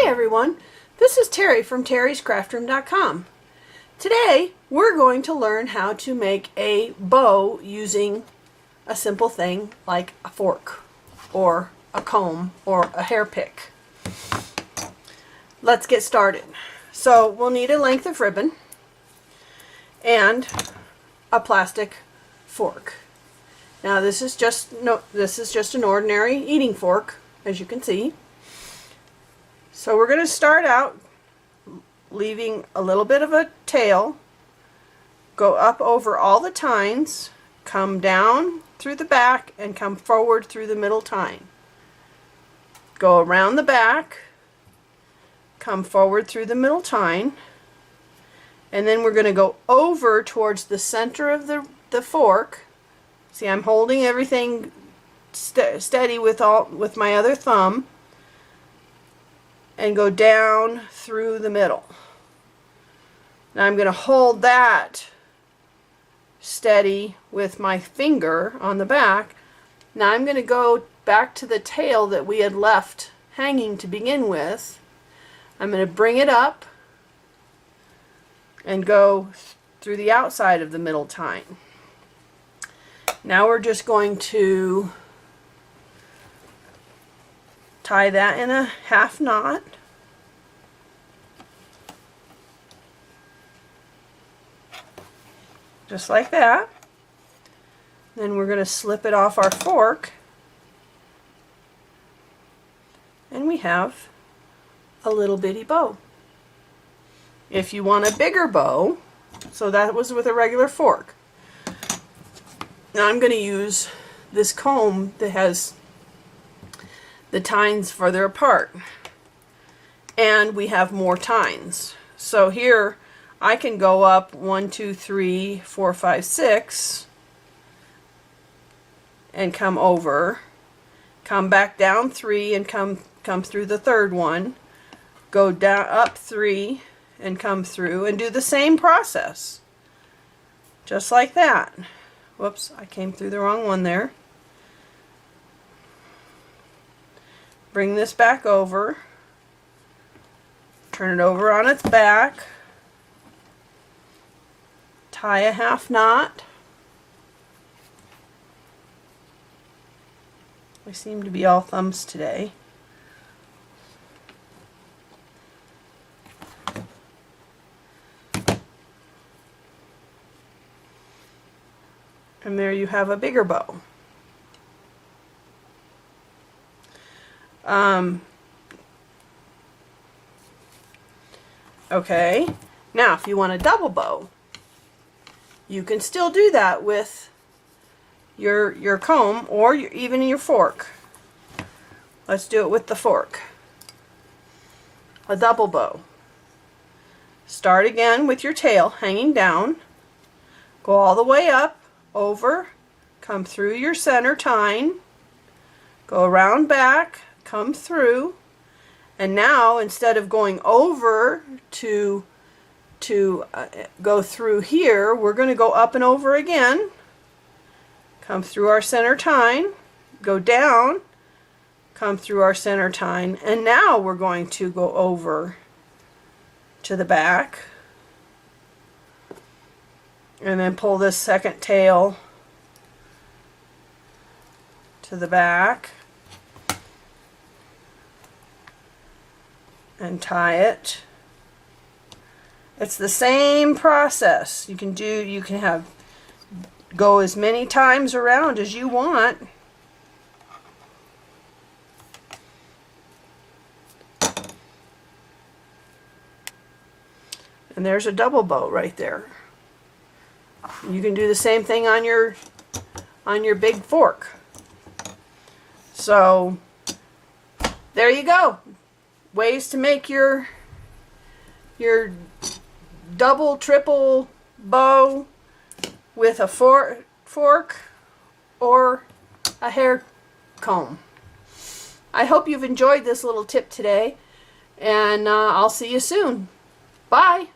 Hi everyone, this is Terry from terryscraftroom.com. Today we're going to learn how to make a bow using a simple thing like a fork or a comb or a hair pick. Let's get started. So we'll need a length of ribbon and a plastic fork. Now this is just an ordinary eating fork, as you can see. So we're going to start out leaving a little bit of a tail, go up over all the tines, come down through the back and come forward through the middle tine. Go around the back, come forward through the middle tine, and then we're going to go over towards the center of the fork. See, I'm holding everything steady with my other thumb, and go down through the middle. Now I'm going to hold that steady with my finger on the back. Now I'm going to go back to the tail that we had left hanging to begin with. I'm going to bring it up and go through the outside of the middle tine. Now we're just going to tie that in a half knot. Just like that. Then we're going to slip it off our fork. And we have a little bitty bow. If you want a bigger bow, so that was with a regular fork. Now I'm going to use this comb that has the tines further apart, and we have more tines. So here I can go up 1, 2, 3, 4, 5, 6 and come over, come back down 3 and come through the third one, go down up 3 and come through, and do the same process just like that. Whoops, I came through the wrong one there. Bring this back over, turn it over on its back, tie a half knot. We seem to be all thumbs today. And there you have a bigger bow. Okay, now if you want a double bow, you can still do that with your comb or even your fork. Let's do it with the fork. A double bow. Start again with your tail hanging down, go all the way up, over, come through your center tine, go around back, come through, and now instead of going over to go through here, we're going to go up and over again, come through our center tine, go down, come through our center tine, and now we're going to go over to the back and then pull this second tail to the back and tie it. It's the same process. You can go as many times around as you want. And there's a double bow right there. You can do the same thing on your big fork. So there you go. Ways to make your double, triple bow with a fork or a hair comb. I hope you've enjoyed this little tip today, and I'll see you soon. Bye.